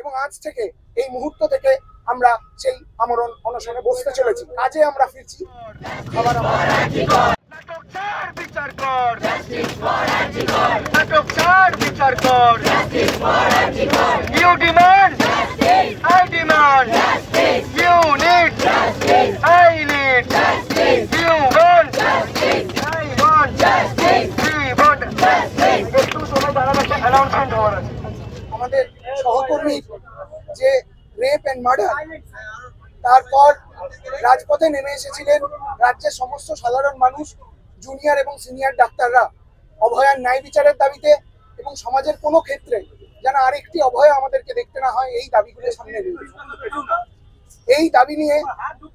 এবং আজ থেকে এই মুহূর্ত থেকে আমরা সেই আমরণ অনশনে বসতে চলেছি। কাজে আমরা ফিরছি, খাবার বিচার কর, নাটক ছাড় বিচার কর, you demand, I demand, you need, I need, you want, I want, we want. একটু সময় দাঁড়ানো, অ্যানাউন্সমেন্ট হওয়ার আছে। আমাদের সহকর্মীর যে রেপ অ্যান্ড মার্ডার, তারপর রাজপথে নেমে এসেছিলেন রাজ্যের সমস্ত সাধারণ মানুষ, জুনিয়র এবং সিনিয়র ডাক্তাররা অভয়ার ন্যায় বিচারের দাবিতে এবং সমাজের কোনো ক্ষেত্রে যেন আরেকটি অভয়া আমাদেরকে দেখতে না হয়, এই দাবিগুলো সামনে নিয়ে এই দাবি নিয়ে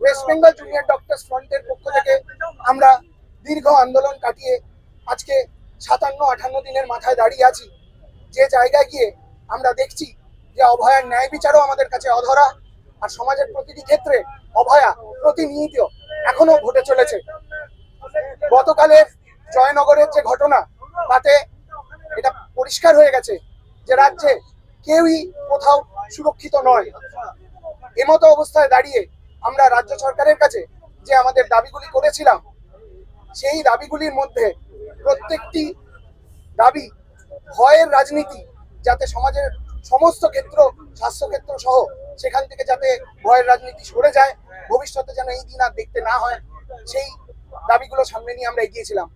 ওয়েস্ট বেঙ্গল জুনিয়র ডক্টরস ফ্রন্টের পক্ষ থেকে আমরা দীর্ঘ আন্দোলন কাটিয়ে আজকে 57-58 দিনের মাথায় দাঁড়িয়ে আছি। যে জায়গায় গিয়ে আমরা দেখছি যে অভয়ার ন্যায় বিচারও আমাদের কাছে অধরা, আর সমাজের প্রতিটি ক্ষেত্রে অভয়া প্রতিনিয়ত এখনো ঘটে চলেছে। গতকালের জয়নগরের যে ঘটনা, তাতে এটা পরিষ্কার হয়ে গেছে যে রাজ্যে কেউই কোথাও সুরক্ষিত নয়। এমতো অবস্থায় দাঁড়িয়ে আমরা রাজ্য সরকারের কাছে যে আমাদের দাবিগুলি করেছিলাম, সেই দাবিগুলির মধ্যে প্রত্যেকটি দাবি ভয়ের রাজনীতি, যাতে সমাজের সমস্ত ক্ষেত্র, স্বাস্থ্যক্ষেত্র সহ সেখান থেকে যাতে ভয়ের রাজনীতি সরে যায়, ভবিষ্যতে যেন এই দিন আর দেখতে না হয়, সেই দাবিগুলো সামনে নিয়ে আমরা এগিয়েছিলাম।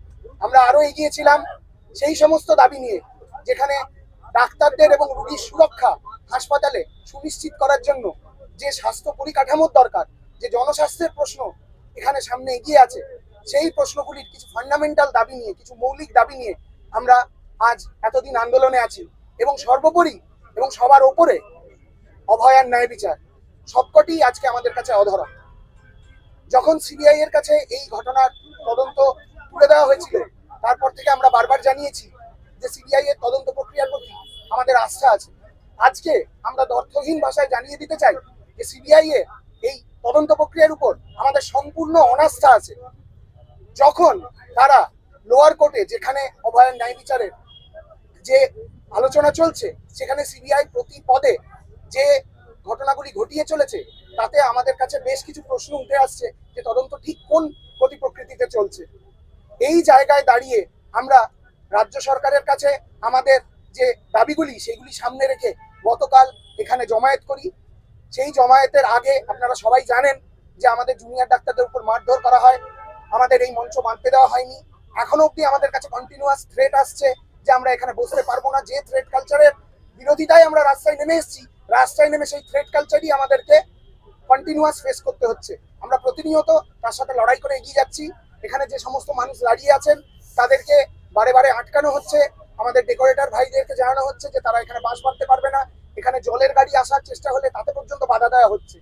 আমরা আরো এগিয়েছিলাম সেই সমস্ত দাবি নিয়ে যেখানে ডাক্তারদের এবং রোগীর সুরক্ষা হাসপাতালে সুনিশ্চিত করার জন্য যে স্বাস্থ্য পরিকাঠামোর দরকার, যে জনস্বাস্থ্যের প্রশ্ন এখানে সামনে এগিয়ে আছে, সেই প্রশ্নগুলির কিছু ফান্ডামেন্টাল দাবি নিয়ে, কিছু মৌলিক দাবি নিয়ে আমরা আজ এতদিন আন্দোলনে আছি। এবং সর্বোপরি এবং সবার ওপরে অভয়ার ন্যায় বিচার, সবকটি আজকে আমাদের কাছে অধরা। যখন সিবিআই এর কাছে এই ঘটনার তদন্ত তুলে দেওয়া হয়েছিল, তারপর থেকে আমরা বারবার জানিয়েছি যে সিবিআই এর তদন্ত প্রক্রিয়ার প্রতি আমাদের আস্থা আছে। আজকে আমরা অর্থহীন ভাষায় জানিয়ে দিতে চাই যে সিবিআই এর এই তদন্ত প্রক্রিয়ার উপর আমাদের সম্পূর্ণ অনাস্থা আছে। যখন তারা লোয়ার কোর্টে, যেখানে অভয়ার ন্যায় বিচারের যে আলোচনা চলছে, সেখানে সিবিআই প্রতি পদে যে ঘটনাগুলি ঘটিয়ে চলেছে, তাতে আমাদের কাছে বেশ কিছু প্রশ্ন উঠে আসছে যে তদন্ত ঠিক কোন গতি প্রকৃতিতে চলছে। এই জায়গায় দাঁড়িয়ে আমরা রাজ্য সরকারের কাছে আমাদের যে দাবিগুলি, সেগুলি সামনে রেখে গতকাল এখানে জমায়েত করি। সেই জমায়েতের আগে আপনারা সবাই জানেন যে আমাদের জুনিয়র ডাক্তারদের উপর মারধর করা হয়, আমাদের এই মঞ্চ বাঁধতে দেওয়া হয়নি। এখনো অব্দি আমাদের কাছে কন্টিনিউয়াস থ্রেট আসছে যে আমরা এখানে বসতে পারবো না। যে থ্রেট কালচারের বিরোধিতায় আমরা রাস্তায় নেমে এসেছি, রাস্তায় নেমে সেই থ্রেট কালচারই আমাদেরকে কন্টিনিউয়াস ফেস করতে হচ্ছে। আমরা প্রতিনিয়ত তার সাথে লড়াই করে এগিয়ে যাচ্ছি। এখানে যে সমস্ত মানুষ দাঁড়িয়ে আছেন, তাদেরকে বারে বারে আটকানো হচ্ছে। আমাদের ডেকোরেটর ভাইদেরকে জানানো হচ্ছে যে তারা এখানে বাস বাঁধতে পারবে না। এখানে জলের গাড়ি আসার চেষ্টা হলে তাতে পর্যন্ত বাধা দেওয়া হচ্ছে।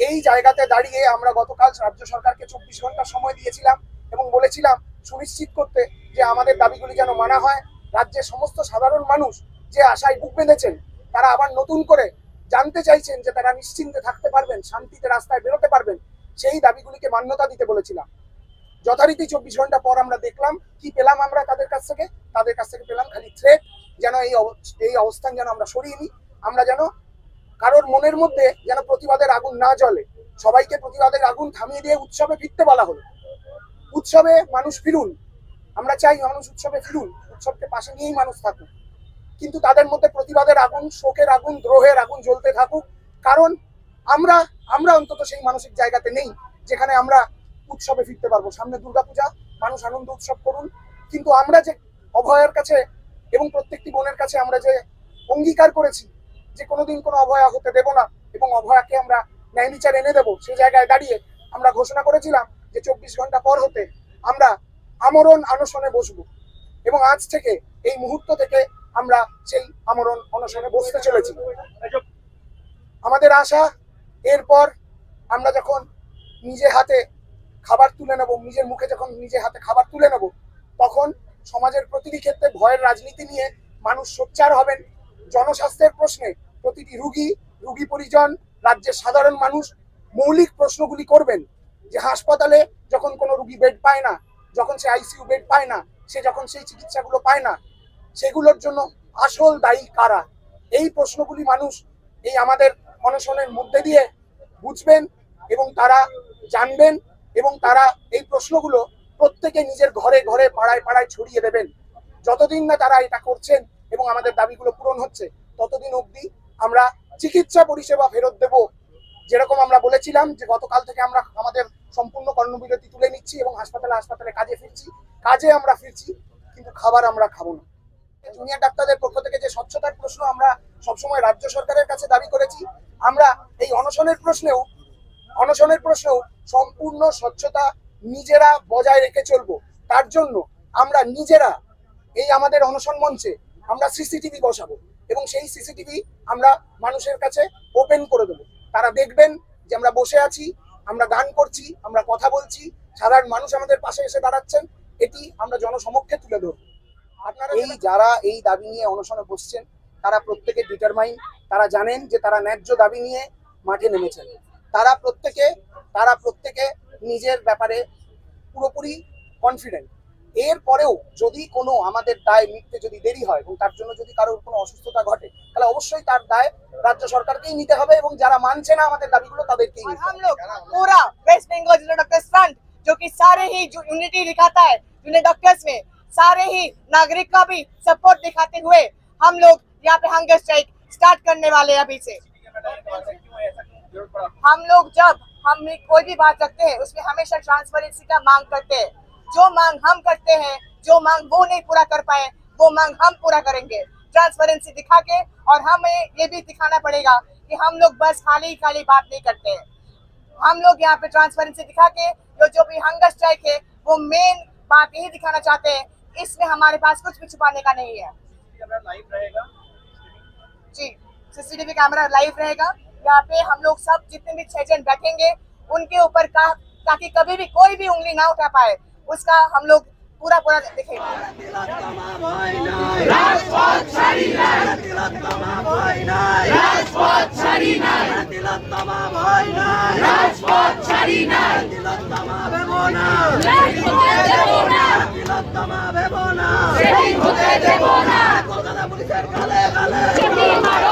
এই জায়গাতে দাঁড়িয়ে আমরা গতকাল রাজ্য সরকারকে 24 ঘন্টা সময় দিয়েছিলাম এবং বলেছিলাম সুনিশ্চিত করতে যে আমাদের দাবিগুলি যেন মানা হয়। রাজ্যের সমস্ত সাধারণ মানুষ যে আশায় বুক বেঁধেছেন, তারা আবার নতুন করে জানতে চাইছেন যে তারা নিশ্চিন্তে থাকতে পারবেন, শান্তিতে রাস্তায় বেরোতে পারবেন, সেই দাবিগুলিকে মান্যতা দিতে বলেছিলাম। যথারীতি 24 ঘন্টা পর আমরা দেখলাম কি পেলাম। আমরা তাদের কাছ থেকে পেলাম খালি থ্রেট, যেন এই অবস্থান যেন আমরা সরিয়ে নিই, আমরা যেন কারোর মনের মধ্যে যেন প্রতিবাদের আগুন না জ্বলে। সবাইকে প্রতিবাদের আগুন থামিয়ে দিয়ে উৎসবে ফিরতে বলা হলো। উৎসবে মানুষ ফিরুন, আমরা চাই মানুষ উৎসবে ফিরুন, উৎসবকে পাশে নিয়েই মানুষ থাকুক, কিন্তু তাদের মধ্যে প্রতিবাদের আগুন, শোকের আগুন, দ্রোহের আগুন জ্বলতে থাকুক। কারণ আমরা অন্তত সেই মানসিক জায়গাতে নেই যেখানে আমরা উৎসবে ফিরতে পারবো। সামনে দুর্গাপূজা, মানুষ আনন্দ উৎসব করুন, কিন্তু আমরা যে অভয়ার কাছে এবং প্রত্যেকটি বোনের কাছে আমরা যে অঙ্গীকার করেছি যে কোনোদিন কোনো অভয়া হতে দেব না এবং অভয়াকে আমরা ন্যায় বিচার এনে দেবো, সেই জায়গায় দাঁড়িয়ে আমরা ঘোষণা করেছিলাম যে 24 ঘন্টা পর হতে আমরা আমরণ অনশনে বসবো। এবং আজ থেকে এই মুহূর্ত থেকে আমরা সেই আমরণ অনশনে বসতে চলেছি। আমাদের আশা, এরপর আমরা যখন নিজে হাতে খাবার তুলে নেব, নিজের মুখে যখন নিজে হাতে খাবার তুলে নেব, তখন সমাজের প্রতিটি ক্ষেত্রে ভয়ের রাজনীতি নিয়ে মানুষ সোচ্চার হবেন। জনস্বাস্থ্যের প্রশ্নে প্রতিটি রুগী পরিজন, রাজ্যের সাধারণ মানুষ মৌলিক প্রশ্নগুলি করবেন যে হাসপাতালে যখন কোনো রুগী বেড পায় না, যখন সে আইসিইউ বেড পায় না, সে যখন সেই চিকিৎসাগুলো পায় না, সেগুলোর জন্য আসল দায়ী কারা? এই প্রশ্নগুলি মানুষ এই আমাদের অনশনের মধ্যে দিয়ে বুঝবেন এবং তারা জানবেন এবং তারা এই প্রশ্নগুলো প্রত্যেকে নিজের ঘরে ঘরে পাড়ায় পাড়ায় ছড়িয়ে দেবেন। যতদিন না তারা এটা করছেন এবং আমাদের দাবিগুলো পূরণ হচ্ছে ততদিন অবধি আমরা চিকিৎসা পরিষেবা ফেরত দেব। যেরকম আমরা বলেছিলাম যে গতকাল থেকে আমরা আমাদের সম্পূর্ণ কর্মবিরতি তুলে নিচ্ছি এবং হাসপাতালে হাসপাতালে কাজে আমরা ফিরছি, কিন্তু খাবার আমরা খাবো না। জুনিয়র ডাক্তারদের পক্ষ থেকে যে স্বচ্ছতার প্রশ্ন আমরা সবসময় রাজ্য সরকারের কাছে দাবি করেছি, আমরা এই অনশনের প্রশ্নেও সম্পূর্ণ স্বচ্ছতা নিজেরা বজায় রেখে চলবো। তার জন্য আমরা নিজেরা এই আমাদের অনশন মঞ্চে আমরা সিসিটিভি বসাবো এবং সেই সিসিটিভি আমরা মানুষের কাছে ওপেন করে দেবো। তারা দেখবেন যে আমরা বসে আছি, আমরা গান করছি, আমরা কথা বলছি, সাধারণ মানুষ আমাদের পাশে এসে দাঁড়াচ্ছেন। এটি আমরা জনসমক্ষে তুলে ধরবো। আপনারা যারা এই দাবি নিয়ে অনশনে বসছেন তারা প্রত্যেকে ডিটারমাইন, তারা জানেন যে তারা ন্যায্য দাবি নিয়ে মাঠে নেমেছেন। তারা প্রত্যেকে নিজের ব্যাপারে পুরোপুরি কনফিডেন্ট। এরপরেও যদি কোনো আমাদের দায় মিটতে যদি দেরি হয় এবং তার জন্য যদি কারোর কোনো অসুস্থতা ঘটে তাহলে অবশ্যই তার দায় রাজ্য সরকারকেই নিতে হবে এবং যারা মানছে না আমাদের দাবিগুলো তাদেরকেই নিতে হবে। हम लोग पूरा West Bengal junior doctors front जो कि सारे ही जो यूनिटी दिखाता है जूनियर डॉक्टर्स में, सारे ही नागरिक का भी सपोर्ट दिखाते हुए हम लोग यहाँ पे हंगर स्ट्राइक स्टार्ट करने वाले हैं। अभी से हम लोग जब हम कोई भी बात रखते हैं उसमें हमेशा ट्रांसपेरेंसी का मांग करते हैं। जो मांग हम करते हैं, जो मांग वो नहीं पूरा कर पाए, वो मांग हम पूरा करेंगे ट्रांसपेरेंसी दिखा के। और हमें ये भी दिखाना पड़ेगा कि हम लोग बस खाली बात नहीं करते हैं। हम लोग यहाँ पे ट्रांसपेरेंसी दिखा के जो भी हंगर स्ट्राइक है वो मेन बात यही दिखाना चाहते हैं। इसमें हमारे पास कुछ भी छुपाने का नहीं है। जी, सीसीटीवी कैमरा लाइव रहेगा। यहाँ पे हम लोग सब जितने भी 6 जन बैठेंगे उनके ऊपर ताकि कभी भी कोई भी उंगली ना उठा पाए, उसका हम लोग पूरा देखेंगे। মারো